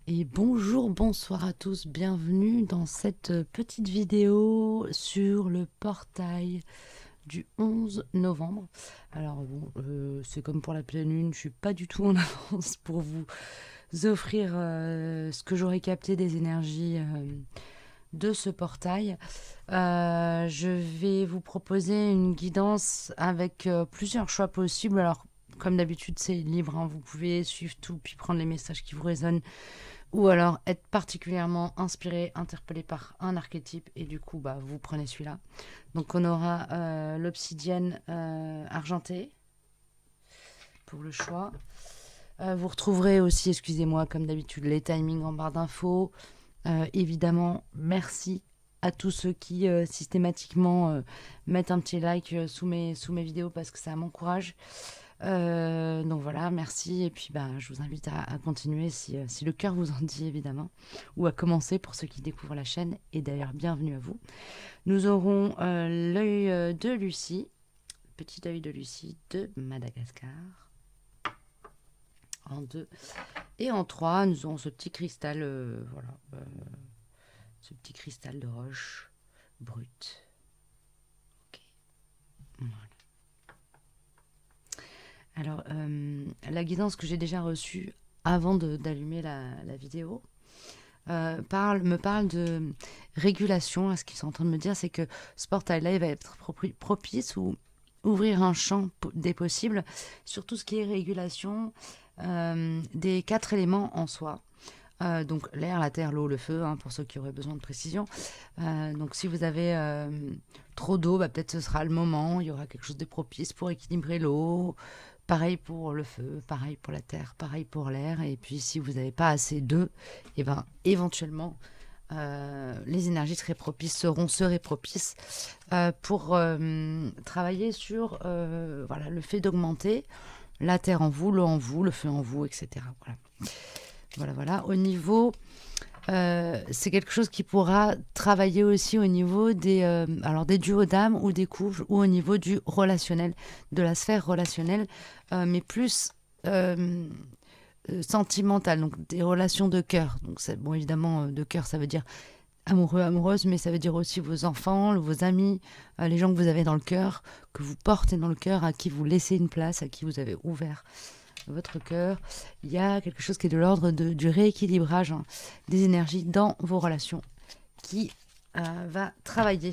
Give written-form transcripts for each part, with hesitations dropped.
Et bonjour, bonsoir à tous, bienvenue dans cette petite vidéo sur le portail du 11 novembre. Alors bon, c'est comme pour la pleine lune, je suis pas du tout en avance pour vous offrir ce que j'aurais capté des énergies de ce portail. Je vais vous proposer une guidance avec plusieurs choix possibles. Alors comme d'habitude c'est libre, hein, vous pouvez suivre tout puis prendre les messages qui vous résonnent ou alors être particulièrement inspiré, interpellé par un archétype et du coup vous prenez celui-là. Donc on aura l'obsidienne argentée pour le choix. Vous retrouverez aussi, excusez-moi, comme d'habitude, les timings en barre d'infos. Évidemment, merci à tous ceux qui systématiquement mettent un petit like sous mes vidéos parce que ça m'encourage. Donc voilà, merci. Et puis je vous invite à continuer si le cœur vous en dit, évidemment. Ou à commencer pour ceux qui découvrent la chaîne. Et d'ailleurs, bienvenue à vous. Nous aurons l'œil de Lucie. Petit œil de Lucie de Madagascar. En 2. Et en 3, nous aurons ce petit cristal, ce petit cristal de roche brute. Ok. Voilà. Alors, la guidance que j'ai déjà reçue avant d'allumer la vidéo me parle de régulation. Ce qu'ils sont en train de me dire, c'est que ce portail-là, il va être propice ou ouvrir un champ des possibles sur tout ce qui est régulation des 4 éléments en soi. Donc l'air, la terre, l'eau, le feu, hein, pour ceux qui auraient besoin de précision. Donc si vous avez trop d'eau, peut-être ce sera le moment, il y aura quelque chose de propice pour équilibrer l'eau. Pareil pour le feu, pareil pour la terre, pareil pour l'air. Et puis si vous n'avez pas assez d'eux, et éventuellement les énergies seraient propices pour travailler sur le fait d'augmenter la terre en vous, l'eau en vous, le feu en vous, etc. Voilà. Au niveau, c'est quelque chose qui pourra travailler aussi au niveau des duos d'âme ou des couples ou au niveau du relationnel, de la sphère relationnelle, mais plus sentimentale, donc des relations de cœur. Donc bon, évidemment, de cœur, ça veut dire amoureux, amoureuse, mais ça veut dire aussi vos enfants, vos amis, les gens que vous avez dans le cœur, que vous portez dans le cœur, à qui vous laissez une place, à qui vous avez ouvert votre cœur. Il y a quelque chose qui est de l'ordre du rééquilibrage des énergies dans vos relations qui va travailler.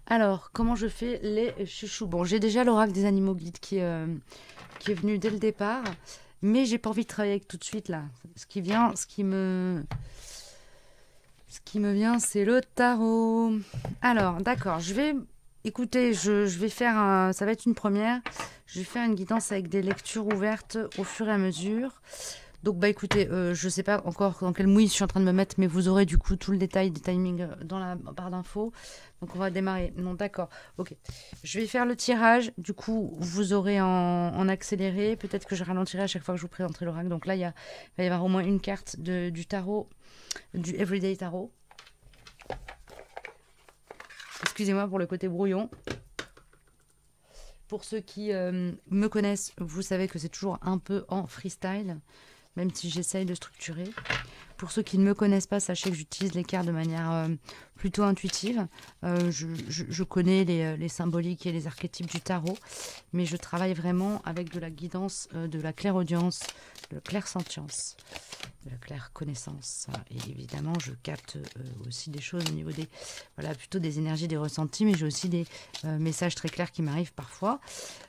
Alors, comment je fais les chouchous? Bon, j'ai déjà l'oracle des animaux guides qui est venu dès le départ, mais j'ai pas envie de travailler avec tout de suite là. Ce qui me vient, c'est le tarot. Alors, d'accord, écoutez, je vais faire ça va être une première. Je vais faire une guidance avec des lectures ouvertes au fur et à mesure. Donc, écoutez, je ne sais pas encore dans quelle mouise je suis en train de me mettre, mais vous aurez du coup tout le détail des timings dans la barre d'infos. Donc, on va démarrer. Non, d'accord. Ok. Je vais faire le tirage. Du coup, vous aurez en accéléré. Peut-être que je ralentirai à chaque fois que je vous présenterai l'oracle. Donc là, il va y avoir au moins une carte du tarot, du Everyday Tarot. Excusez-moi pour le côté brouillon. Pour ceux qui me connaissent, vous savez que c'est toujours un peu en freestyle, même si j'essaye de structurer. Pour ceux qui ne me connaissent pas, sachez que j'utilise les cartes de manière plutôt intuitive. Je connais les symboliques et les archétypes du tarot, mais je travaille vraiment avec de la guidance, de la clairaudience, de la clairsentience, de la clairconnaissance. Et évidemment, je capte aussi des choses au niveau plutôt des énergies, des ressentis, mais j'ai aussi des messages très clairs qui m'arrivent parfois,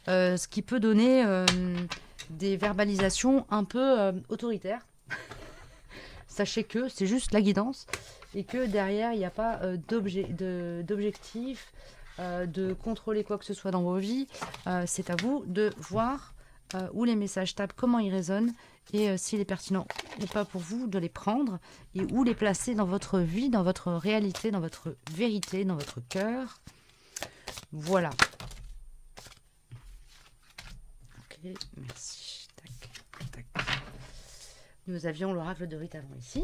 ce qui peut donner des verbalisations un peu autoritaires. Sachez que c'est juste la guidance et que derrière, il n'y a pas d'objectif, de contrôler quoi que ce soit dans vos vies. C'est à vous de voir où les messages tapent, comment ils résonnent et s'il est pertinent ou pas pour vous, de les prendre et où les placer dans votre vie, dans votre réalité, dans votre vérité, dans votre cœur. Voilà. Ok, merci. Tac, tac. Nous avions l'oracle de Rite avant ici.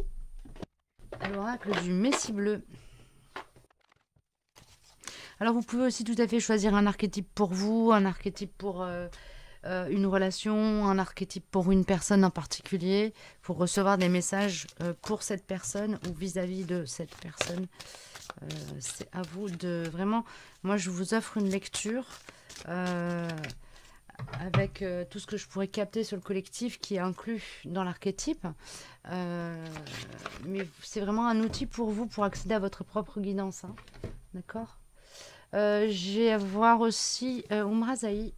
L'oracle du Messie bleu. Alors vous pouvez aussi tout à fait choisir un archétype pour vous, un archétype pour une relation, un archétype pour une personne en particulier, pour recevoir des messages pour cette personne ou vis-à-vis de cette personne. C'est à vous de vraiment... Moi, je vous offre une lecture avec tout ce que je pourrais capter sur le collectif qui est inclus dans l'archétype. Mais c'est vraiment un outil pour vous pour accéder à votre propre guidance. Hein. D'accord. J'ai à voir aussi Umrazaï.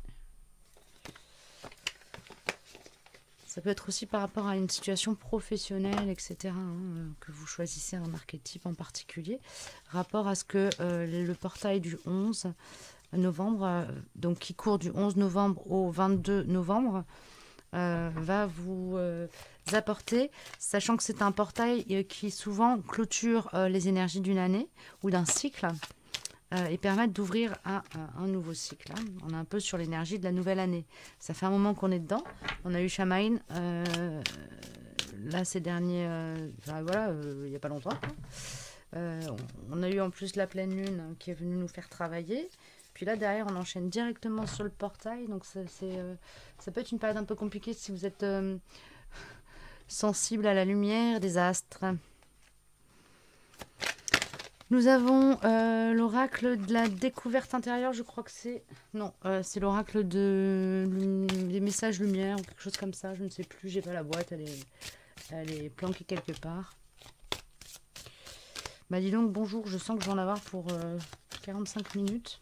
Ça peut être aussi par rapport à une situation professionnelle, etc., que vous choisissez un archétype en particulier. Rapport à ce que le portail du 11 novembre, donc qui court du 11 novembre au 22 novembre, va vous apporter, sachant que c'est un portail qui souvent clôture les énergies d'une année ou d'un cycle. Et permettre d'ouvrir à un nouveau cycle. Hein. On est un peu sur l'énergie de la nouvelle année. Ça fait un moment qu'on est dedans. On a eu Shamaïn, là, ces derniers... voilà, il n'y a pas longtemps. On a eu en plus la pleine lune qui est venue nous faire travailler. Puis là, derrière, on enchaîne directement sur le portail. Donc, ça peut être une période un peu compliquée si vous êtes sensible à la lumière des astres. Nous avons l'oracle de la découverte intérieure, je crois que c'est... Non, c'est l'oracle des messages lumière ou quelque chose comme ça, je ne sais plus, j'ai pas la boîte, elle est planquée quelque part. Bah dis donc, bonjour, je sens que je vais en avoir pour 45 minutes.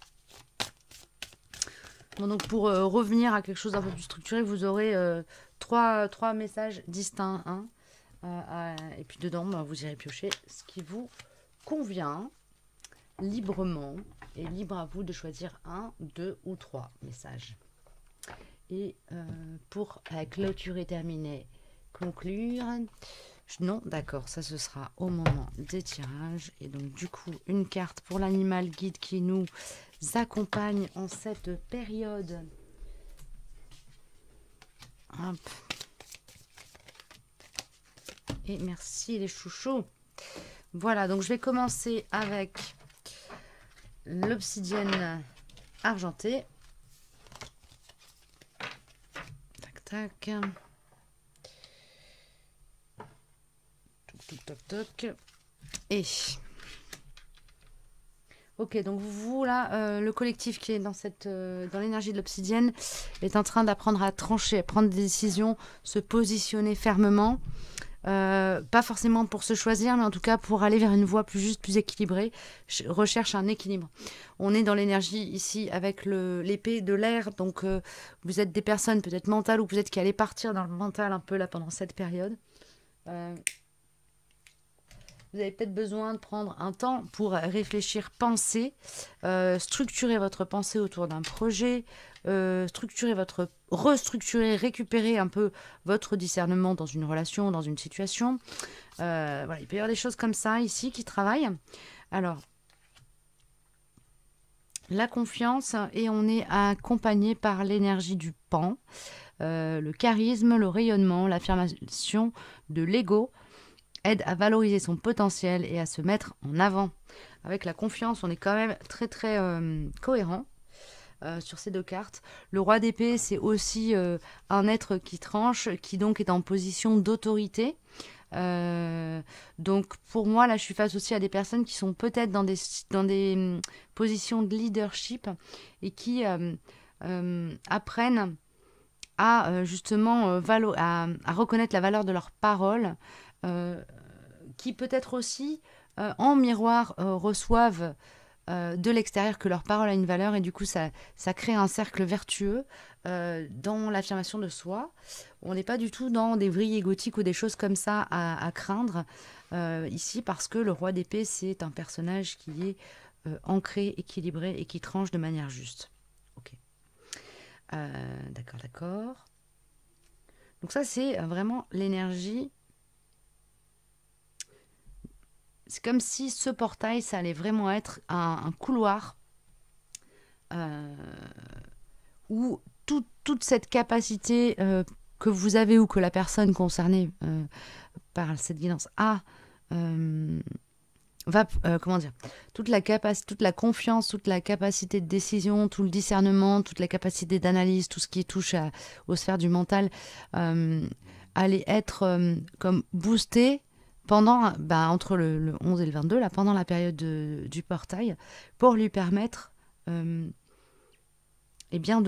Bon, donc pour revenir à quelque chose d'un peu plus structuré, vous aurez trois messages distincts. Hein, et puis dedans, bah, vous irez piocher ce qui vous... convient librement et libre à vous de choisir 1, 2 ou 3 messages. Et pour clôturer, terminer, conclure, non, d'accord, ça ce sera au moment des tirages. Et donc du coup, une carte pour l'animal guide qui nous accompagne en cette période. Hop. Et merci les chouchous. Voilà, donc je vais commencer avec l'obsidienne argentée. Tac, tac. Toc, toc, toc, toc. Et... Ok, donc vous, là, le collectif qui est dans l'énergie de l'obsidienne est en train d'apprendre à trancher, à prendre des décisions, se positionner fermement. Pas forcément pour se choisir, mais en tout cas pour aller vers une voie plus juste, plus équilibrée. Recherche un équilibre. On est dans l'énergie ici avec l'épée de l'air, donc vous êtes des personnes peut-être mentales ou peut-être qui allaient partir dans le mental un peu là pendant cette période. Vous avez peut-être besoin de prendre un temps pour réfléchir, penser, structurer votre pensée autour d'un projet, restructurer, récupérer un peu votre discernement dans une relation, dans une situation. Voilà, il peut y avoir des choses comme ça ici qui travaillent. Alors, la confiance, et on est accompagné par l'énergie du pan, le charisme, le rayonnement, l'affirmation de l'ego, aide à valoriser son potentiel et à se mettre en avant. Avec la confiance, on est quand même très très cohérent sur ces deux cartes. Le roi d'épée, c'est aussi un être qui tranche, qui donc est en position d'autorité. Donc pour moi, là, je suis face aussi à des personnes qui sont peut-être dans des positions de leadership et qui apprennent à justement à reconnaître la valeur de leurs paroles, qui peut-être aussi en miroir reçoivent de l'extérieur que leur parole a une valeur, et du coup ça crée un cercle vertueux dans l'affirmation de soi. On n'est pas du tout dans des vrilles égotiques ou des choses comme ça à craindre ici, parce que le roi d'épée, c'est un personnage qui est ancré, équilibré et qui tranche de manière juste. Ok. D'accord. Donc ça, c'est vraiment l'énergie. C'est comme si ce portail, ça allait vraiment être un couloir où toute cette capacité que vous avez ou que la personne concernée par cette guidance a va, comment dire, toute la confiance, toute la capacité de décision, tout le discernement, toute la capacité d'analyse, tout ce qui touche aux sphères du mental, allait être comme boosté pendant, entre le 11 et le 22, là, pendant la période du portail, pour lui permettre, eh bien,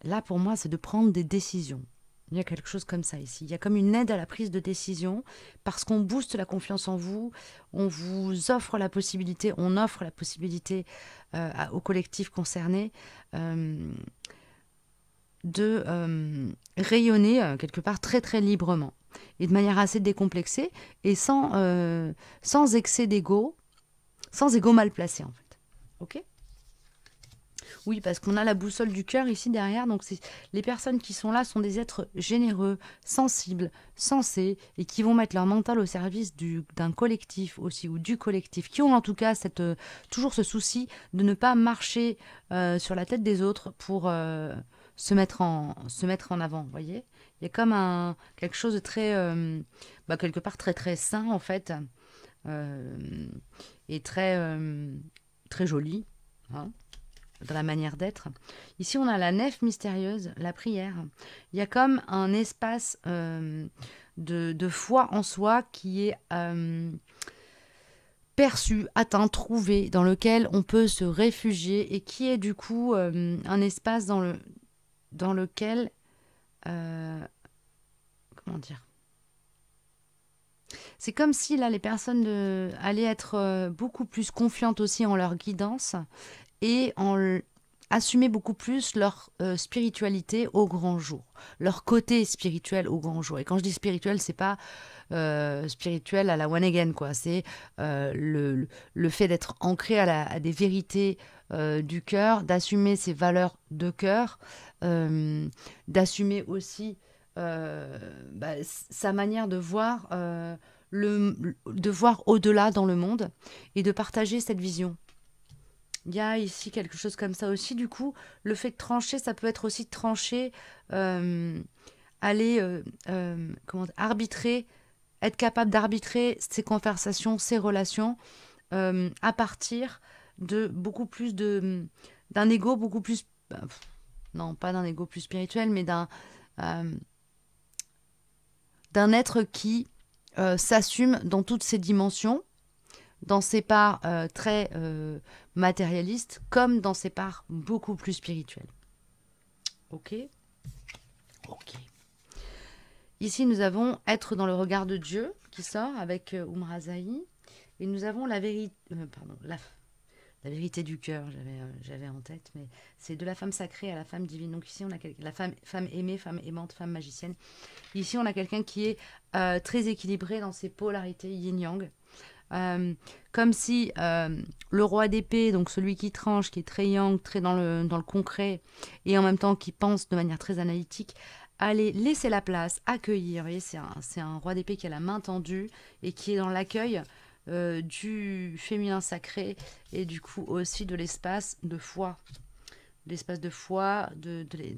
là, pour moi, c'est de prendre des décisions. Il y a quelque chose comme ça ici. Il y a comme une aide à la prise de décision parce qu'on booste la confiance en vous, on vous offre la possibilité, on offre la possibilité au collectif concerné de rayonner quelque part très très librement et de manière assez décomplexée et sans excès d'ego, sans ego mal placé en fait. Ok ? Oui, parce qu'on a la boussole du cœur ici derrière. Donc, les personnes qui sont là sont des êtres généreux, sensibles, sensés et qui vont mettre leur mental au service d'un collectif aussi ou du collectif, qui ont en tout cas toujours ce souci de ne pas marcher sur la tête des autres pour se mettre en avant. Vous voyez, il y a comme quelque chose de très, quelque part très très sain en fait et très joli. Hein, dans la manière d'être. Ici, on a la nef mystérieuse, la prière. Il y a comme un espace de foi en soi qui est perçu, atteint, trouvé, dans lequel on peut se réfugier et qui est du coup un espace dans lequel... comment dire ? C'est comme si là, les personnes allaient être beaucoup plus confiantes aussi en leur guidance et assumer beaucoup plus leur spiritualité au grand jour, leur côté spirituel au grand jour. Et quand je dis spirituel, c'est pas spirituel à la one again, quoi. C'est le fait d'être ancré à des vérités du cœur, d'assumer ses valeurs de cœur, d'assumer aussi sa manière de voir, de voir au-delà dans le monde et de partager cette vision. Il y a ici quelque chose comme ça aussi. Du coup, le fait de trancher, ça peut être aussi de trancher, aller arbitrer, être capable d'arbitrer ses conversations, ses relations à partir de beaucoup plus d'un ego beaucoup plus... non, pas d'un ego plus spirituel, mais d'un être qui s'assume dans toutes ses dimensions, dans ses parts très matérialistes, comme dans ses parts beaucoup plus spirituelles. Ok ? Ok. Ici, nous avons être dans le regard de Dieu, qui sort avec Umrazaï, et nous avons la vérité... la vérité du cœur, j'avais en tête, mais c'est de la femme sacrée à la femme divine. Donc ici, on a la femme aimée, femme aimante, femme magicienne. Ici, on a quelqu'un qui est très équilibré dans ses polarités yin-yang. Comme si le roi d'épée, donc celui qui tranche, qui est très yang, très dans le concret, et en même temps qui pense de manière très analytique, allait laisser la place, accueillir. Vous voyez, c'est un roi d'épée qui a la main tendue et qui est dans l'accueil du féminin sacré et du coup aussi de l'espace de foi. L'espace de foi,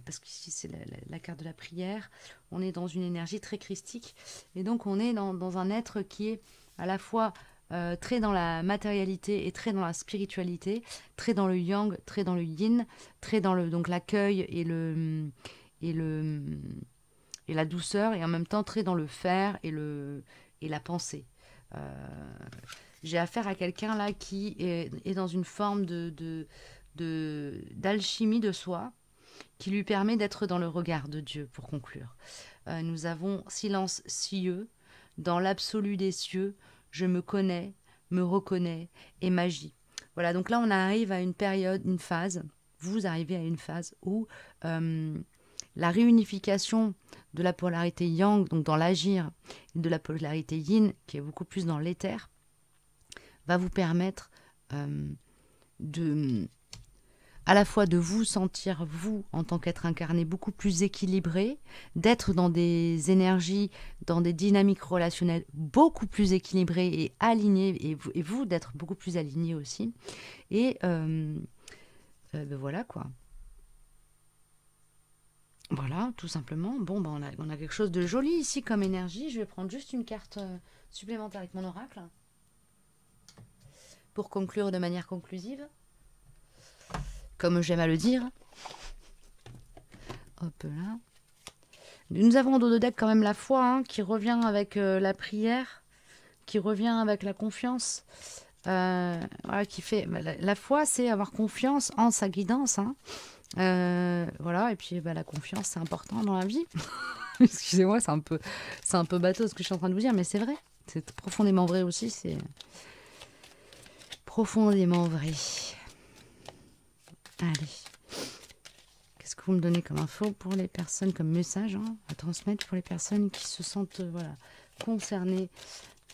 parce qu'ici c'est la carte de la prière, on est dans une énergie très christique et donc on est dans un être qui est à la fois très dans la matérialité et très dans la spiritualité, très dans le yang, très dans le yin, très dans donc l'accueil et la douceur et en même temps très dans le faire et la pensée. J'ai affaire à quelqu'un là qui est dans une forme d'alchimie de soi qui lui permet d'être dans le regard de Dieu, pour conclure. Nous avons silence cieux, dans l'absolu des cieux, je me connais, me reconnais et magie. Voilà, donc là on arrive à une période, une phase, vous arrivez à une phase où la réunification de la polarité yang, donc dans l'agir, et de la polarité yin, qui est beaucoup plus dans l'éther, va vous permettre à la fois de vous sentir, vous, en tant qu'être incarné, beaucoup plus équilibré, d'être dans des énergies, dans des dynamiques relationnelles beaucoup plus équilibrées et alignées, et vous d'être beaucoup plus aligné aussi. Et voilà quoi. Voilà, tout simplement. Bon, on a quelque chose de joli ici comme énergie. Je vais prendre juste une carte supplémentaire avec mon oracle. pour conclure de manière conclusive, comme j'aime à le dire. Hop là. Nous avons dans le deck quand même la foi, hein, qui revient avec la prière, qui revient avec la confiance. Voilà, qui fait la foi, c'est avoir confiance en sa guidance, hein. Voilà, et puis la confiance, c'est important dans la vie. Excusez-moi, c'est un peu bateau ce que je suis en train de vous dire, mais c'est vrai. C'est profondément vrai aussi. C'est profondément vrai. Allez. Qu'est-ce que vous me donnez comme info pour les personnes, comme message, hein, à transmettre pour les personnes qui se sentent voilà, concernées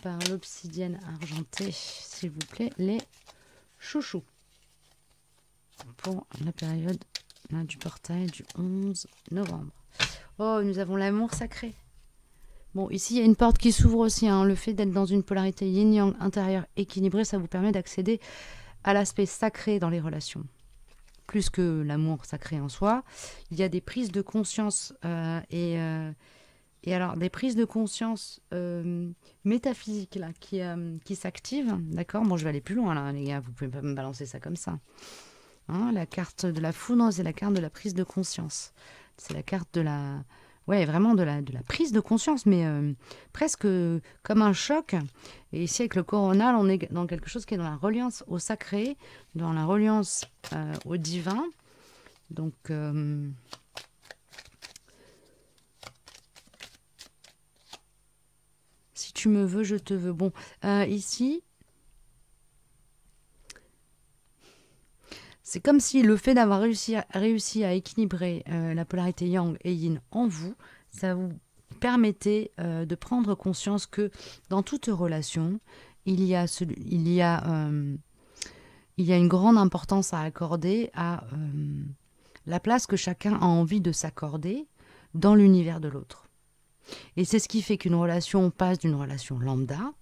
par l'obsidienne argentée, s'il vous plaît, les chouchous. Pour la période là, du portail du 11 novembre. Oh, nous avons l'amour sacré. Bon, ici, il y a une porte qui s'ouvre aussi, hein. Le fait d'être dans une polarité yin-yang intérieure équilibrée, ça vous permet d'accéder à l'aspect sacré dans les relations. Plus que l'amour sacré en soi, il y a des prises de conscience et alors des prises de conscience métaphysiques là qui s'activent, d'accord. Bon, je vais aller plus loin là, les gars. Vous pouvez pas me balancer ça comme ça. Hein, la carte de la foudre, c'est la carte de la prise de conscience. C'est la carte de la, ouais, vraiment de la prise de conscience, mais presque comme un choc. Et ici, avec le coronal, on est dans quelque chose qui est dans la reliance au sacré, dans la reliance au divin. Donc, si tu me veux, je te veux. Bon, ici, c'est comme si le fait d'avoir réussi à équilibrer la polarité yang et yin en vous, ça vous permettait de prendre conscience que dans toute relation, il y a une grande importance à accorder à la place que chacun a envie de s'accorder dans l'univers de l'autre. Et c'est ce qui fait qu'une relation passe d'une relation lambda,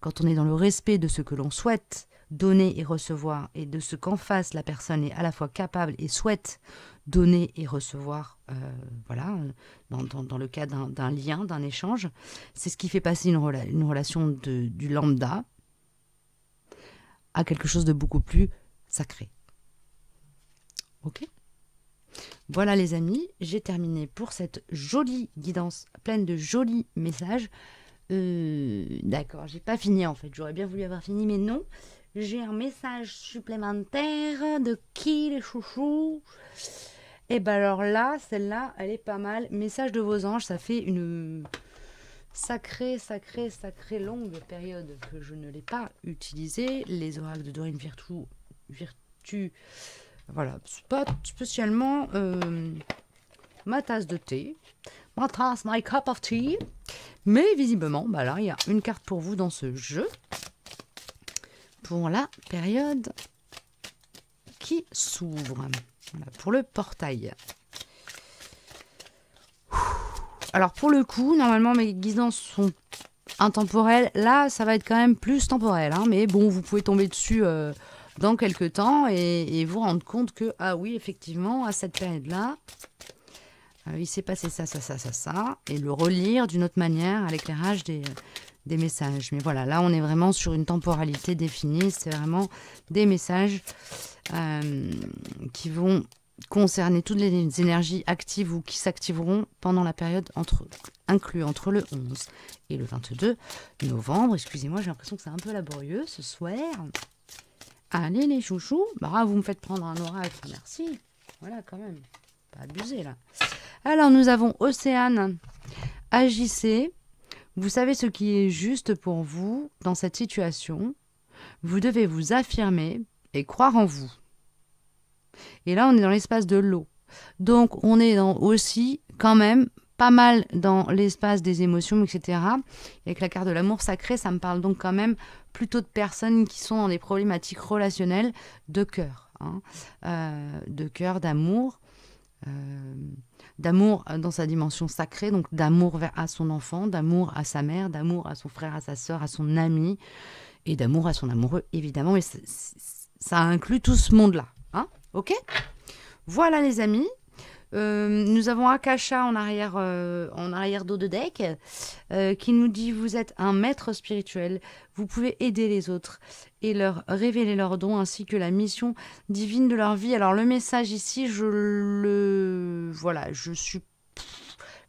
quand on est dans le respect de ce que l'on souhaite donner et recevoir, et de ce qu'en face la personne est à la fois capable et souhaite donner et recevoir, voilà, dans le cas d'un lien, d'un échange. C'est ce qui fait passer une relation du lambda à quelque chose de beaucoup plus sacré. Ok ? Voilà les amis, j'ai terminé pour cette jolie guidance pleine de jolis messages. D'accord, j'ai pas fini en fait, j'aurais bien voulu avoir fini, mais non. J'ai un message supplémentaire de qui les chouchous? Et ben alors là, celle-là, elle est pas mal. Message de vos anges, ça fait une sacrée longue période que je ne l'ai pas utilisée. Les oracles de Dorine Virtue, voilà, c'est pas spécialement ma tasse de thé, my cup of tea. Mais visiblement, bah là, il y a une carte pour vous dans ce jeu. Pour la période qui s'ouvre. Voilà, pour le portail. Alors pour le coup, normalement mes guidances sont intemporelles. Là, ça va être quand même plus temporel, hein, mais bon, vous pouvez tomber dessus dans quelques temps et vous rendre compte que, ah oui, effectivement, à cette période-là, il s'est passé ça, et le relire d'une autre manière à l'éclairage des messages. Mais voilà, là, on est vraiment sur une temporalité définie. C'est vraiment des messages qui vont concerner toutes les énergies actives ou qui s'activeront pendant la période inclus entre le 11 et le 22 novembre. Excusez-moi, j'ai l'impression que c'est un peu laborieux ce soir. Allez les chouchous, bah, vous me faites prendre un oracle, merci. Voilà, quand même, pas abuser là. Alors, nous avons Océane, agissez. Vous savez ce qui est juste pour vous dans cette situation. Vous devez vous affirmer et croire en vous. Et là, on est dans l'espace de l'eau. Donc, on est aussi quand même pas mal dans l'espace des émotions, etc. Et avec la carte de l'amour sacré, ça me parle donc quand même plutôt de personnes qui sont dans des problématiques relationnelles de cœur. Hein, de cœur, d'amour. D'amour dans sa dimension sacrée, donc d'amour à son enfant, d'amour à sa mère, d'amour à son frère, à sa sœur, à son ami, et d'amour à son amoureux, évidemment. Et ça inclut tout ce monde-là. Hein, ok ? Voilà les amis. Nous avons Akasha en arrière dos de deck qui nous dit: vous êtes un maître spirituel, vous pouvez aider les autres et leur révéler leurs dons ainsi que la mission divine de leur vie. Alors le message ici, voilà, je suis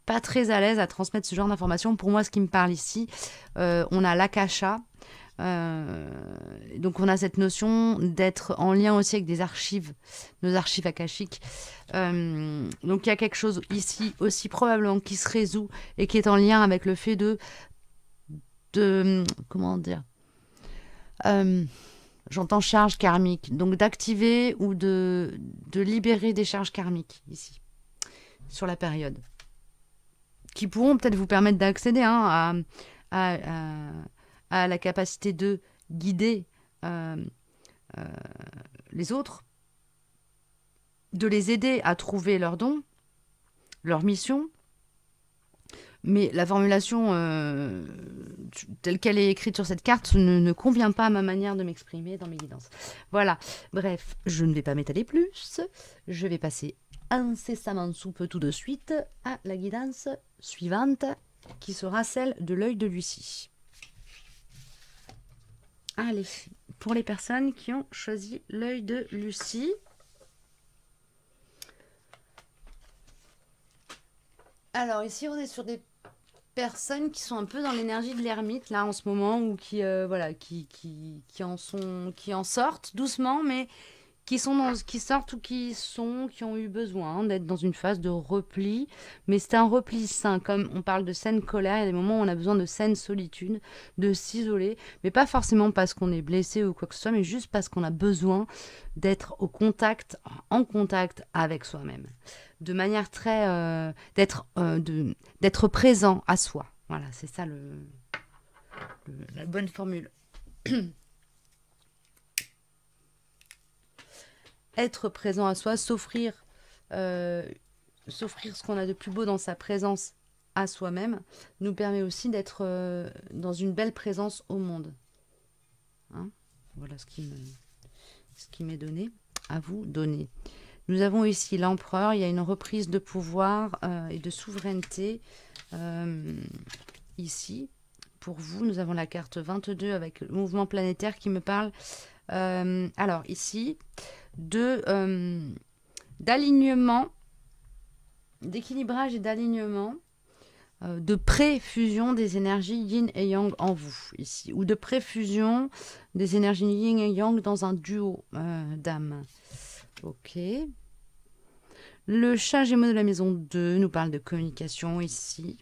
pas très à l'aise à transmettre ce genre d'informations. Pour moi, ce qui me parle ici, on a l'Akasha. Donc on a cette notion d'être en lien aussi avec des archives, nos archives akashiques. Donc il y a quelque chose ici aussi probablement qui se résout et qui est en lien avec le fait de comment dire, j'entends charge karmique, donc d'activer ou de libérer des charges karmiques ici sur la période, qui pourront peut-être vous permettre d'accéder à la capacité de guider les autres, de les aider à trouver leurs dons, leur mission. Mais la formulation telle qu'elle est écrite sur cette carte ne convient pas à ma manière de m'exprimer dans mes guidances. Voilà, bref, je ne vais pas m'étaler plus. Je vais passer incessamment sous peu tout de suite à la guidance suivante, qui sera celle de l'œil de Lucie. Allez, pour les personnes qui ont choisi l'œil de Lucie. Alors ici, on est sur des personnes qui sont un peu dans l'énergie de l'ermite là en ce moment, ou qui voilà, qui en sortent doucement, mais qui sortent ou qui ont eu besoin d'être dans une phase de repli. Mais c'est un repli sain, comme on parle de saine colère. Il y a des moments où on a besoin de saine solitude, de s'isoler, mais pas forcément parce qu'on est blessé ou quoi que ce soit, mais juste parce qu'on a besoin d'être en contact avec soi-même, de manière très d'être présent à soi. Voilà, c'est ça la bonne formule. Être présent à soi, s'offrir ce qu'on a de plus beau dans sa présence à soi-même, nous permet aussi d'être dans une belle présence au monde. Hein, voilà ce qui m'est donné, à vous donner. Nous avons ici l'empereur, il y a une reprise de pouvoir et de souveraineté ici. Pour vous, nous avons la carte 22 avec le mouvement planétaire qui me parle. Alors ici, d'alignement, d'équilibrage et d'alignement, de préfusion des énergies yin et yang en vous, ici, ou de préfusion des énergies yin et yang dans un duo d'âmes. Ok. Le chat Gémeaux de la maison 2 nous parle de communication ici.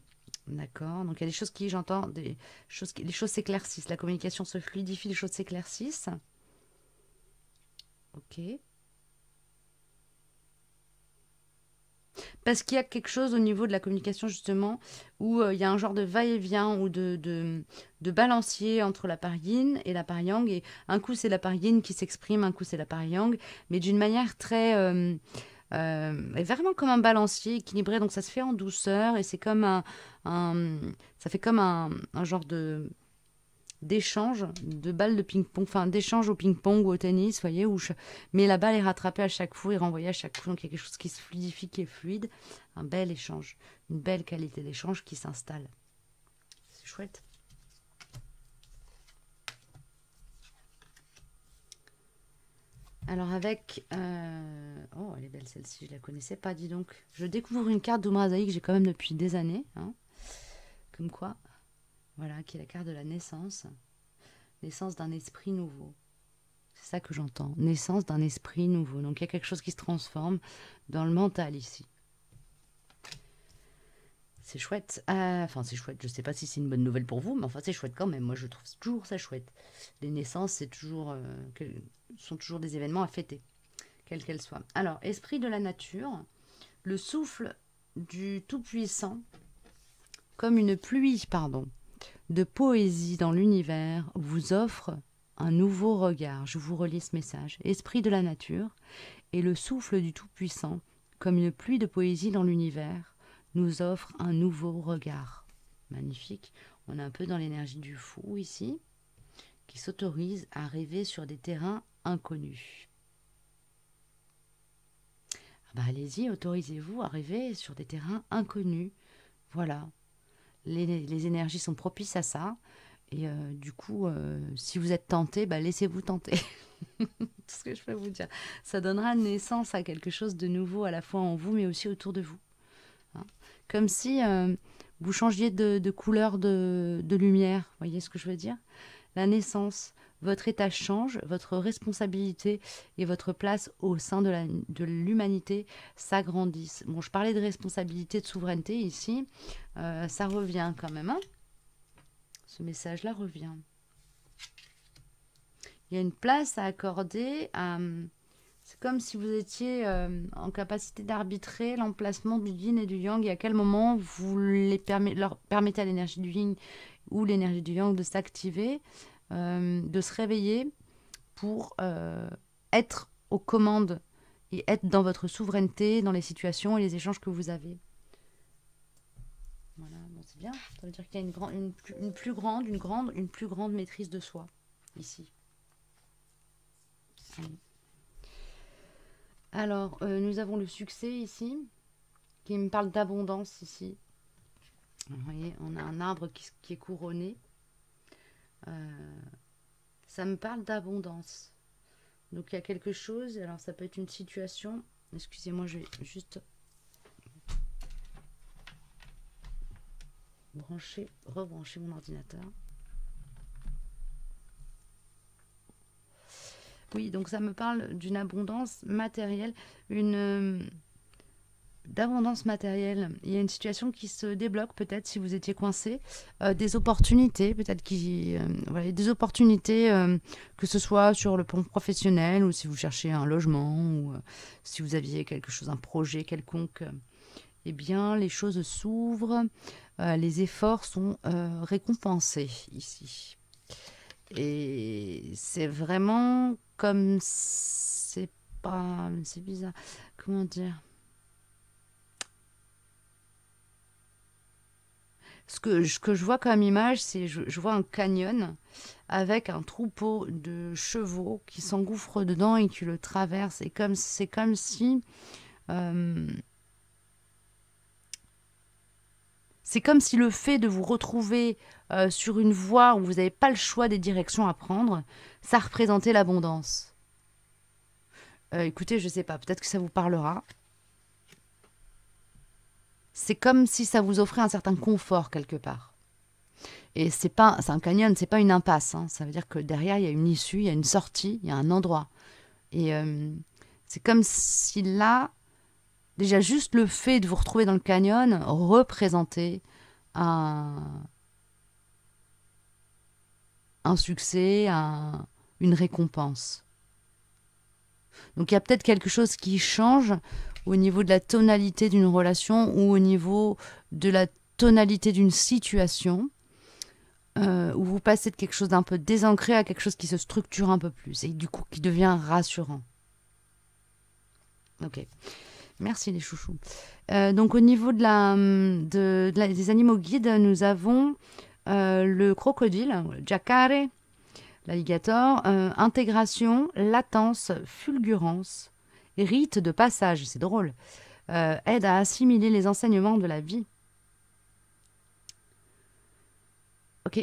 D'accord. Donc il y a des choses qui, j'entends, les choses s'éclaircissent. La communication se fluidifie, les choses s'éclaircissent. Ok. Parce qu'il y a quelque chose au niveau de la communication, justement, où il y a un genre de va-et-vient ou de balancier entre la part yin et la part yang. Et un coup, c'est la part yin qui s'exprime, un coup, c'est la part yang, mais d'une manière très... vraiment comme un balancier équilibré. Donc ça se fait en douceur et c'est comme ça fait comme un genre d'échange de balles de ping-pong, enfin d'échange au ping-pong ou au tennis, vous voyez, mais la balle est rattrapée à chaque fois et renvoyée à chaque fois, donc il y a quelque chose qui se fluidifie, qui est fluide, un bel échange, une belle qualité d'échange qui s'installe. C'est chouette. Alors avec... Oh, elle est belle celle-ci, je la connaissais pas, dis donc. Je découvre une carte d'Omrazaï que j'ai quand même depuis des années, hein. Comme quoi... Voilà, qui est la carte de la naissance. Naissance d'un esprit nouveau. C'est ça que j'entends. Naissance d'un esprit nouveau. Donc il y a quelque chose qui se transforme dans le mental ici. C'est chouette. Enfin, c'est chouette. Je ne sais pas si c'est une bonne nouvelle pour vous, mais enfin, c'est chouette quand même. Moi, je trouve toujours ça chouette. Les naissances, sont toujours des événements à fêter, quelles qu'elles soient. Alors, esprit de la nature, le souffle du Tout-Puissant, comme une pluie, de poésie dans l'univers, vous offre un nouveau regard. Je vous relis ce message. Esprit de la nature et le souffle du Tout-Puissant, comme une pluie de poésie dans l'univers, nous offre un nouveau regard. Magnifique. On est un peu dans l'énergie du fou ici, qui s'autorise à rêver sur des terrains inconnus. bah allez-y, autorisez-vous à rêver sur des terrains inconnus. Voilà. Les énergies sont propices à ça. Et du coup, si vous êtes tenté, bah laissez-vous tenter. Tout ce que je peux vous dire. Ça donnera naissance à quelque chose de nouveau à la fois en vous, mais aussi autour de vous. Hein. Comme si vous changiez de couleur de lumière. Vous voyez ce que je veux dire? La naissance, votre état change, votre responsabilité et votre place au sein de l'humanité s'agrandissent. Bon, je parlais de responsabilité, de souveraineté ici. Ça revient quand même. Hein, ce message-là revient. Il y a une place à accorder à... C'est comme si vous étiez en capacité d'arbitrer l'emplacement du yin et du yang et à quel moment vous leur permettez à l'énergie du yin ou l'énergie du yang de s'activer, de se réveiller pour être aux commandes et être dans votre souveraineté, dans les situations et les échanges que vous avez. Voilà, bon, c'est bien. Ça veut dire qu'il y a une plus grande maîtrise de soi ici. Alors, nous avons le succès ici, qui me parle d'abondance ici. Vous voyez, on a un arbre qui est couronné. Ça me parle d'abondance. Donc, il y a quelque chose, alors ça peut être une situation. Excusez-moi, je vais juste rebrancher mon ordinateur. Oui, donc ça me parle d'une abondance matérielle, d'abondance matérielle. Il y a une situation qui se débloque peut-être si vous étiez coincé, des opportunités, peut-être voilà, des opportunités, que ce soit sur le plan professionnel ou si vous cherchez un logement ou si vous aviez quelque chose, un projet quelconque. Eh bien, les choses s'ouvrent, les efforts sont récompensés ici. Et c'est vraiment comme c'est bizarre. Comment dire? Ce que je vois comme image, c'est je vois un canyon avec un troupeau de chevaux qui s'engouffrent dedans et qui le traversent. Et c'est comme si c'est comme si le fait de vous retrouver sur une voie où vous n'avez pas le choix des directions à prendre, ça représentait l'abondance. Écoutez, je ne sais pas, peut-être que ça vous parlera. C'est comme si ça vous offrait un certain confort quelque part. Et c'est un canyon, c'est pas une impasse. Hein. Ça veut dire que derrière, il y a une issue, il y a une sortie, il y a un endroit. Et c'est comme si là, déjà juste le fait de vous retrouver dans le canyon représentait un succès, une récompense. Donc il y a peut-être quelque chose qui change au niveau de la tonalité d'une relation ou au niveau de la tonalité d'une situation où vous passez de quelque chose d'un peu désancré à quelque chose qui se structure un peu plus et du coup qui devient rassurant. Ok, merci les chouchous. Donc au niveau des animaux guides, nous avons le crocodile, le jacare, l'alligator, intégration, latence, fulgurance, rite de passage, c'est drôle, aide à assimiler les enseignements de la vie. Ok,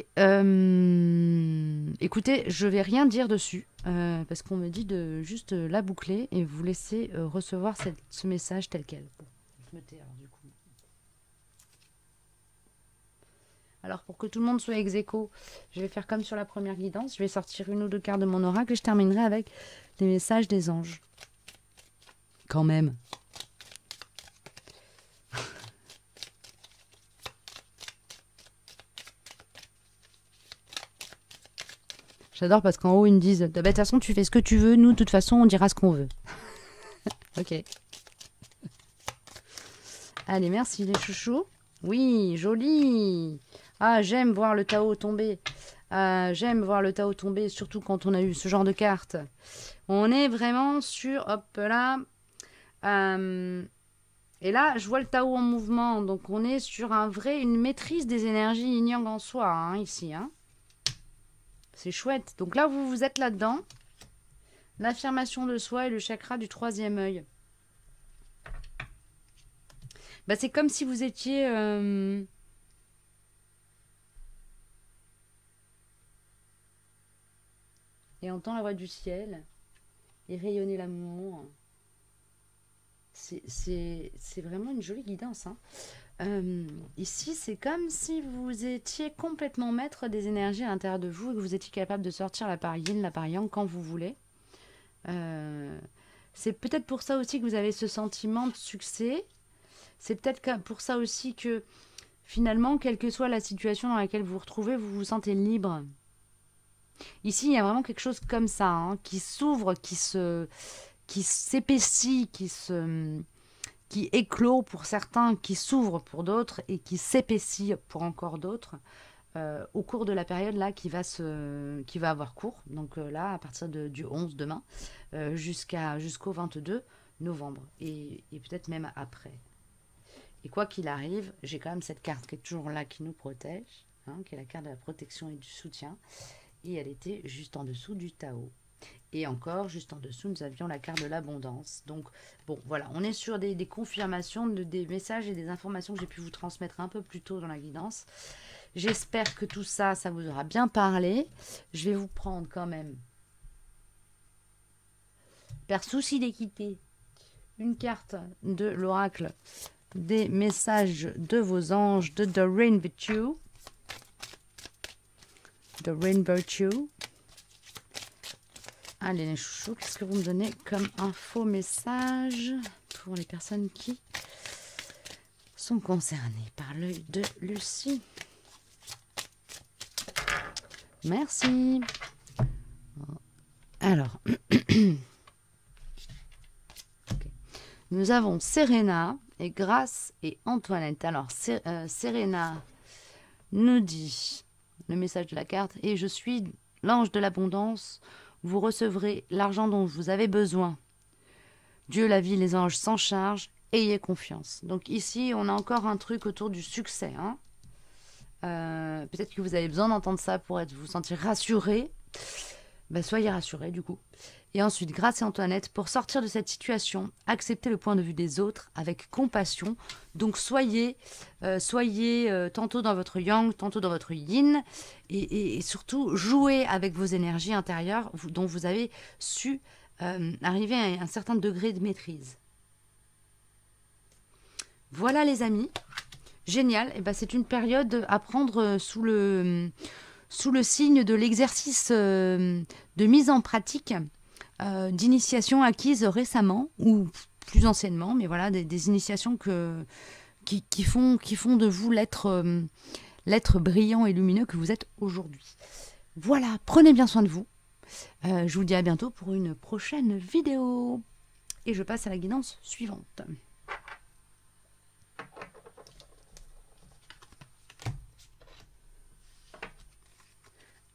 écoutez, je vais rien dire dessus, parce qu'on me dit de juste la boucler et vous laisser recevoir ce message tel quel. Bon, je me tais alors du coup. Alors pour que tout le monde soit ex aequo, je vais faire comme sur la première guidance, je vais sortir une ou deux cartes de mon oracle et je terminerai avec les messages des anges. Quand même. J'adore parce qu'en haut, ils me disent de toute façon, tu fais ce que tu veux. Nous, de toute façon, on dira ce qu'on veut. Ok. Allez, merci les chouchous. Oui, joli. Ah, j'aime voir le Tao tomber. J'aime voir le Tao tomber, surtout quand on a eu ce genre de carte. On est vraiment sur... Hop là. Et là, je vois le Tao en mouvement. Donc, on est sur une maîtrise des énergies yin-yang en soi, hein, ici. Hein. C'est chouette. Donc là, vous êtes là-dedans. L'affirmation de soi et le chakra du troisième œil. Bah, c'est comme si vous étiez... Et entend la voix du ciel et rayonner l'amour. C'est vraiment une jolie guidance. Hein. Ici, c'est comme si vous étiez complètement maître des énergies à l'intérieur de vous et que vous étiez capable de sortir la part yin, la part yang quand vous voulez. C'est peut-être pour ça aussi que vous avez ce sentiment de succès. C'est peut-être pour ça aussi que finalement, quelle que soit la situation dans laquelle vous vous retrouvez, vous vous sentez libre. Ici, il y a vraiment quelque chose comme ça, hein, qui s'ouvre, qui s'épaissit, qui éclot pour certains, qui s'ouvre pour d'autres et qui s'épaissit pour encore d'autres au cours de la période là qui va avoir cours. Donc là, à partir du 11 demain jusqu'au 22 novembre et peut-être même après. Et quoi qu'il arrive, j'ai quand même cette carte qui est toujours là, qui nous protège, hein, qui est la carte de la protection et du soutien. Et elle était juste en dessous du Tao. Et encore, juste en dessous, nous avions la carte de l'abondance. Donc, bon, voilà, on est sur des confirmations, des messages et des informations que j'ai pu vous transmettre un peu plus tôt dans la guidance. J'espère que tout ça, ça vous aura bien parlé. Je vais vous prendre quand même, par souci d'équité, une carte de l'oracle des messages de vos anges de The Rain Virtue. The Rain Virtue. Allez les chouchous, qu'est-ce que vous me donnez comme info message pour les personnes qui sont concernées par l'œil de Lucie? Merci. Alors, okay. Nous avons Serena et Grâce et Antoinette. Alors, Serena nous dit le message de la carte: et je suis l'ange de l'abondance. Vous recevrez l'argent dont vous avez besoin. Dieu, la vie, les anges s'en chargent. Ayez confiance. Donc ici, on a encore un truc autour du succès. Hein. Peut-être que vous avez besoin d'entendre ça pour vous sentir rassuré. Ben, soyez rassurés du coup. Et ensuite, Grâce et Antoinette, pour sortir de cette situation, acceptez le point de vue des autres avec compassion. Donc soyez tantôt dans votre yang, tantôt dans votre yin, et surtout jouez avec vos énergies intérieures dont vous avez su arriver à un certain degré de maîtrise. Voilà les amis, génial. Et ben, c'est une période à prendre sous le signe de l'exercice de mise en pratique d'initiations acquises récemment ou plus anciennement, mais voilà, des initiations qui font de vous l'être brillant et lumineux que vous êtes aujourd'hui. Voilà, prenez bien soin de vous. Je vous dis à bientôt pour une prochaine vidéo. Et je passe à la guidance suivante.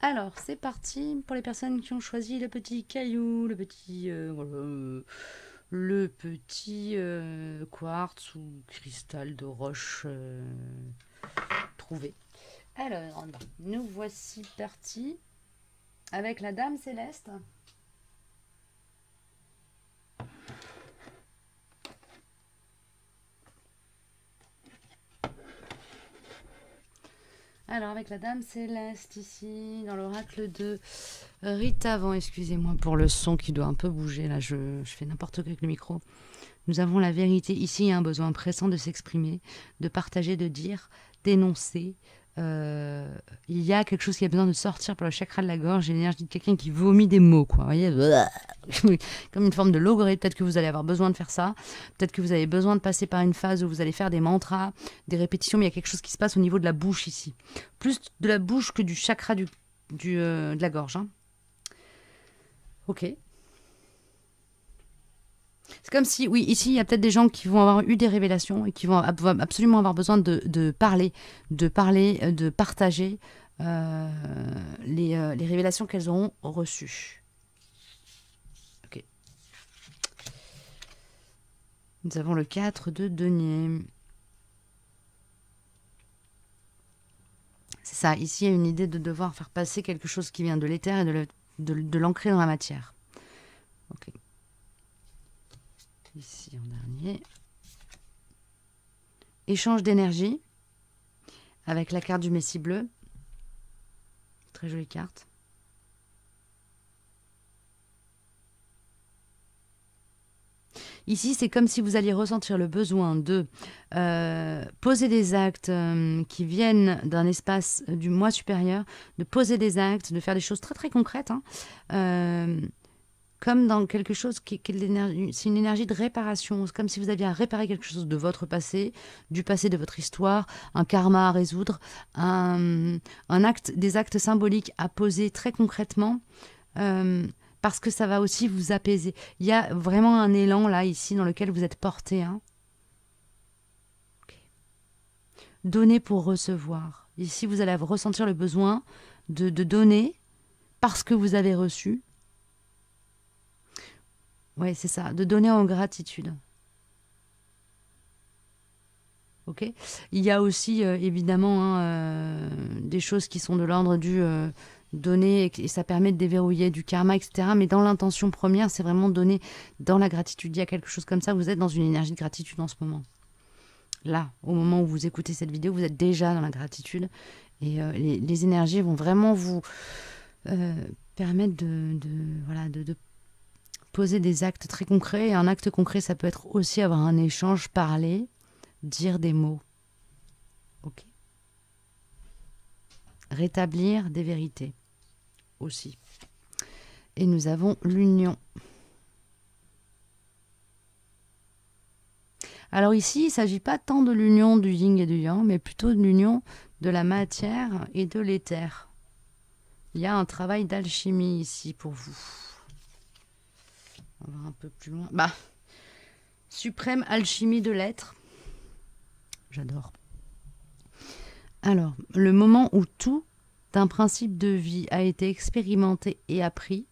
Alors, c'est parti pour les personnes qui ont choisi le petit caillou, le petit quartz ou cristal de roche trouvé. Alors, nous voici partis avec la Dame Céleste. Alors, avec la Dame Céleste ici, dans l'oracle de Rita Van, excusez-moi pour le son qui doit un peu bouger, là je fais n'importe quoi avec le micro. Nous avons la vérité. Ici, il y a un besoin pressant de s'exprimer, de partager, de dire, d'énoncer. Il y a quelque chose qui a besoin de sortir par le chakra de la gorge, l'énergie de quelqu'un qui vomit des mots, quoi. Vous voyez, comme une forme de logorée. Peut-être que vous allez avoir besoin de faire ça. Peut-être que vous avez besoin de passer par une phase où vous allez faire des mantras, des répétitions, mais il y a quelque chose qui se passe au niveau de la bouche ici. Plus de la bouche que du chakra de la gorge. Hein. Ok. C'est comme si, oui, ici, il y a peut-être des gens qui vont avoir eu des révélations et qui vont absolument avoir besoin de parler, de partager les révélations qu'elles auront reçues. Ok. Nous avons le 4 de denier. C'est ça, ici, il y a une idée de devoir faire passer quelque chose qui vient de l'éther et de l'ancrer dans la matière. Ok. Ici en dernier. échange d'énergie avec la carte du Messie bleu. Très jolie carte. Ici, c'est comme si vous alliez ressentir le besoin de poser des actes qui viennent d'un espace du moi supérieur, de poser des actes, de faire des choses très très concrètes, hein, comme dans quelque chose qui est l'énergie, c'est une énergie de réparation. C'est comme si vous aviez à réparer quelque chose de votre passé, du passé de votre histoire, un karma à résoudre, un acte, des actes symboliques à poser très concrètement. Parce que ça va aussi vous apaiser. Il y a vraiment un élan là, ici, dans lequel vous êtes porté. Hein. Okay. Donner pour recevoir. Ici, vous allez ressentir le besoin de donner parce que vous avez reçu. Oui, c'est ça, de donner en gratitude. Ok. Il y a aussi, évidemment, hein, des choses qui sont de l'ordre du... donner et ça permet de déverrouiller du karma, etc. Mais dans l'intention première, c'est vraiment donner dans la gratitude. Il y a quelque chose comme ça, vous êtes dans une énergie de gratitude en ce moment. Là, au moment où vous écoutez cette vidéo, vous êtes déjà dans la gratitude et les énergies vont vraiment vous permettre de poser des actes très concrets. Et un acte concret, ça peut être aussi avoir un échange, parler, dire des mots. Ok. Rétablir des vérités aussi. Et nous avons l'union. Alors ici, il ne s'agit pas tant de l'union du yin et du yang, mais plutôt de l'union de la matière et de l'éther. Il y a un travail d'alchimie ici pour vous. On va un peu plus loin. Bah, suprême alchimie de l'être. J'adore. Alors, le moment où tout d'un principe de vie a été expérimenté et appris,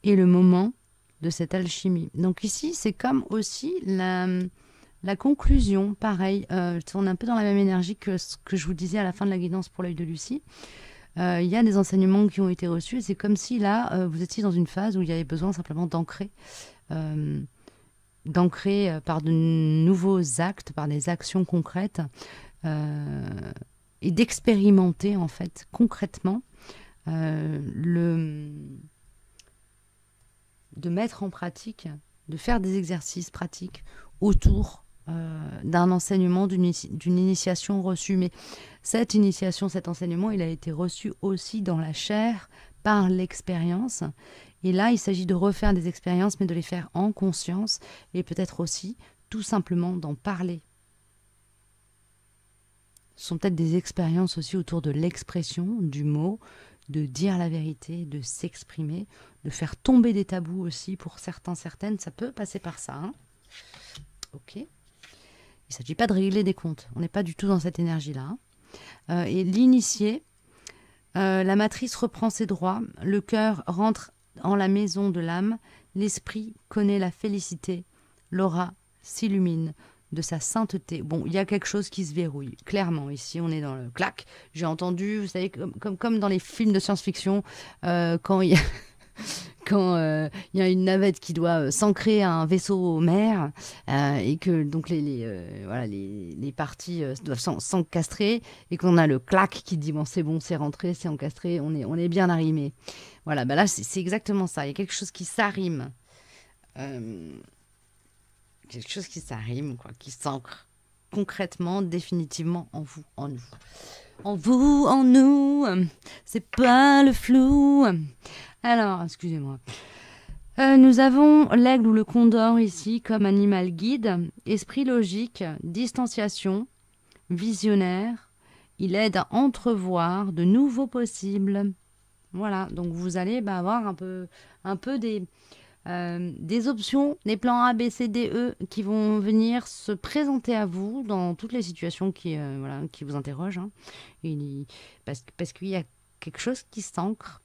et le moment de cette alchimie. Donc ici, c'est comme aussi la conclusion, pareil, on est un peu dans la même énergie que ce que je vous disais à la fin de la guidance pour l'œil de Lucie. Il y a des enseignements qui ont été reçus, et c'est comme si là, vous étiez dans une phase où il y avait besoin simplement d'ancrer par de nouveaux actes, par des actions concrètes, et d'expérimenter en fait concrètement de mettre en pratique, de faire des exercices pratiques autour d'un enseignement, d'une initiation reçue. Mais cette initiation, cet enseignement, il a été reçu aussi dans la chair par l'expérience. Et là, il s'agit de refaire des expériences, mais de les faire en conscience et peut-être aussi tout simplement d'en parler. Ce sont peut-être des expériences aussi autour de l'expression, du mot, de dire la vérité, de s'exprimer, de faire tomber des tabous aussi pour certains, certaines. Ça peut passer par ça. Hein. Ok. Il ne s'agit pas de régler des comptes. On n'est pas du tout dans cette énergie-là. Hein. Et l'initié, la matrice reprend ses droits. Le cœur rentre en la maison de l'âme. L'esprit connaît la félicité. L'aura s'illumine de sa sainteté. Bon, il y a quelque chose qui se verrouille. Clairement, ici, on est dans le clac. J'ai entendu, vous savez, comme dans les films de science-fiction, quand il y a... quand il y a une navette qui doit s'ancrer à un vaisseau mère et que donc les parties doivent s'encastrer et qu'on a le clac qui dit bon c'est rentré, c'est encastré, on est bien arrimé. Voilà, bah là c'est exactement ça. Il y a quelque chose qui s'arrime. Quelque chose qui s'arrime, quoi, qui s'ancre concrètement, définitivement en vous, en nous. En vous, en nous, c'est pas le flou. Alors, excusez-moi. Nous avons l'aigle ou le condor ici comme animal guide, esprit logique, distanciation, visionnaire. Il aide à entrevoir de nouveaux possibles. Voilà, donc vous allez avoir un peu des options, des plans A, B, C, D, E qui vont venir se présenter à vous dans toutes les situations qui vous interrogent. Hein. Parce qu'il y a quelque chose qui s'ancre,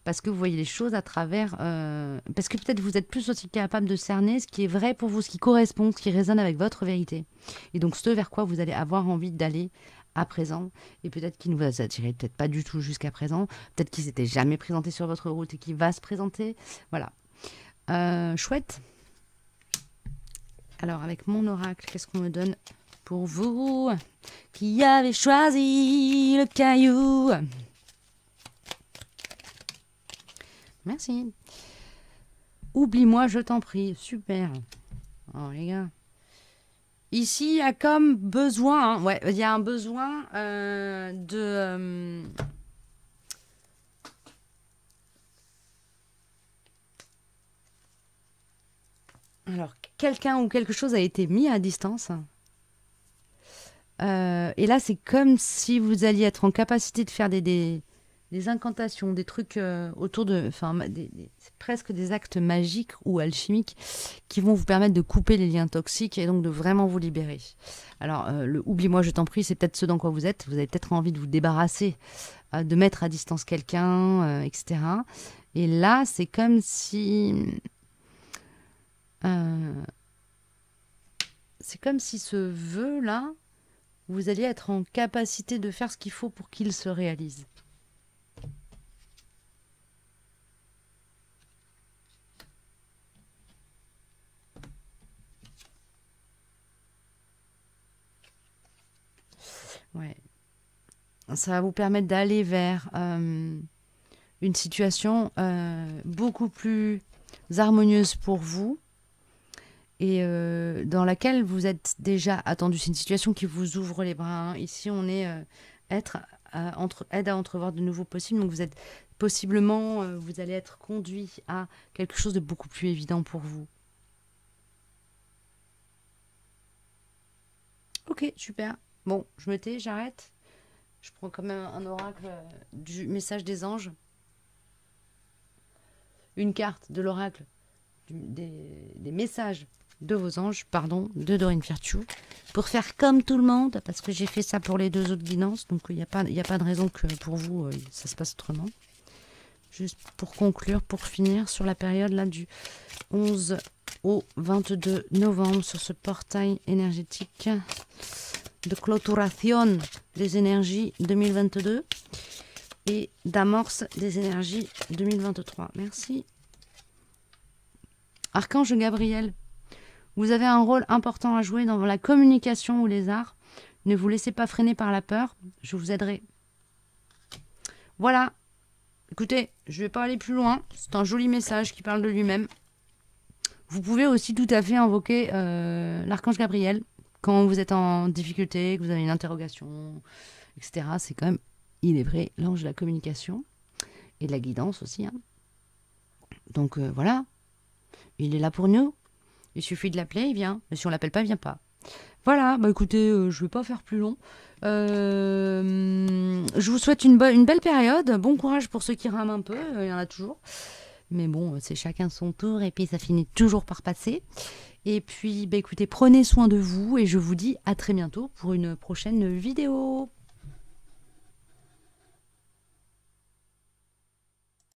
parce que vous voyez les choses à travers... parce que peut-être vous êtes plus aussi capable de cerner ce qui est vrai pour vous, ce qui correspond, ce qui résonne avec votre vérité. Et donc ce vers quoi vous allez avoir envie d'aller à présent, et peut-être qu'il ne vous a attiré, peut-être pas du tout jusqu'à présent, peut-être qu'il s'était jamais présenté sur votre route et qu'il va se présenter. Voilà. Chouette. Alors, avec mon oracle, qu'est-ce qu'on me donne Pour vous qui avez choisi le caillou. Merci. Oublie-moi, je t'en prie. Super. Oh, les gars. Ici, il y a comme besoin, hein, ouais, il y a un besoin alors, quelqu'un ou quelque chose a été mis à distance. Et là, c'est comme si vous alliez être en capacité de faire des incantations, des trucs autour de... Enfin, c'est presque des actes magiques ou alchimiques qui vont vous permettre de couper les liens toxiques et donc de vraiment vous libérer. Alors, le oublie-moi, je t'en prie, c'est peut-être ce dans quoi vous êtes. Vous avez peut-être envie de vous débarrasser, de mettre à distance quelqu'un, etc. Et là, c'est comme si... c'est comme si ce vœu-là, vous alliez être en capacité de faire ce qu'il faut pour qu'il se réalise. Ouais. Ça va vous permettre d'aller vers une situation beaucoup plus harmonieuse pour vous et dans laquelle vous êtes déjà attendu. C'est une situation qui vous ouvre les bras. Hein. Ici, on est aide à entrevoir de nouveaux possibles. Donc, vous êtes possiblement, vous allez être conduit à quelque chose de beaucoup plus évident pour vous. Ok, super. Bon, je me tais, j'arrête. Je prends quand même un oracle du message des anges. Une carte de l'oracle des messages de vos anges, pardon, de Dorine Virtue, pour faire comme tout le monde, parce que j'ai fait ça pour les deux autres guidances, donc il n'y a pas de raison que pour vous, ça se passe autrement. Juste pour conclure, pour finir, sur la période là du 11 au 22 novembre, sur ce portail énergétique de clôturation des énergies 2022 et d'amorce des énergies 2023. Merci. Archange Gabriel, vous avez un rôle important à jouer dans la communication ou les arts. Ne vous laissez pas freiner par la peur, je vous aiderai. Voilà. Écoutez, je ne vais pas aller plus loin. C'est un joli message qui parle de lui-même. Vous pouvez aussi tout à fait invoquer l'archange Gabriel quand vous êtes en difficulté, que vous avez une interrogation, etc. C'est quand même, il est vrai, l'ange de la communication et de la guidance aussi. Hein. Donc voilà, il est là pour nous. Il suffit de l'appeler, il vient. Mais si on l'appelle pas, il vient pas. Voilà, bah écoutez, je vais pas faire plus long. Je vous souhaite une belle période. Bon courage pour ceux qui rament un peu, il y en a toujours. Mais bon, c'est chacun son tour et puis ça finit toujours par passer. Et puis, bah écoutez, prenez soin de vous et je vous dis à très bientôt pour une prochaine vidéo.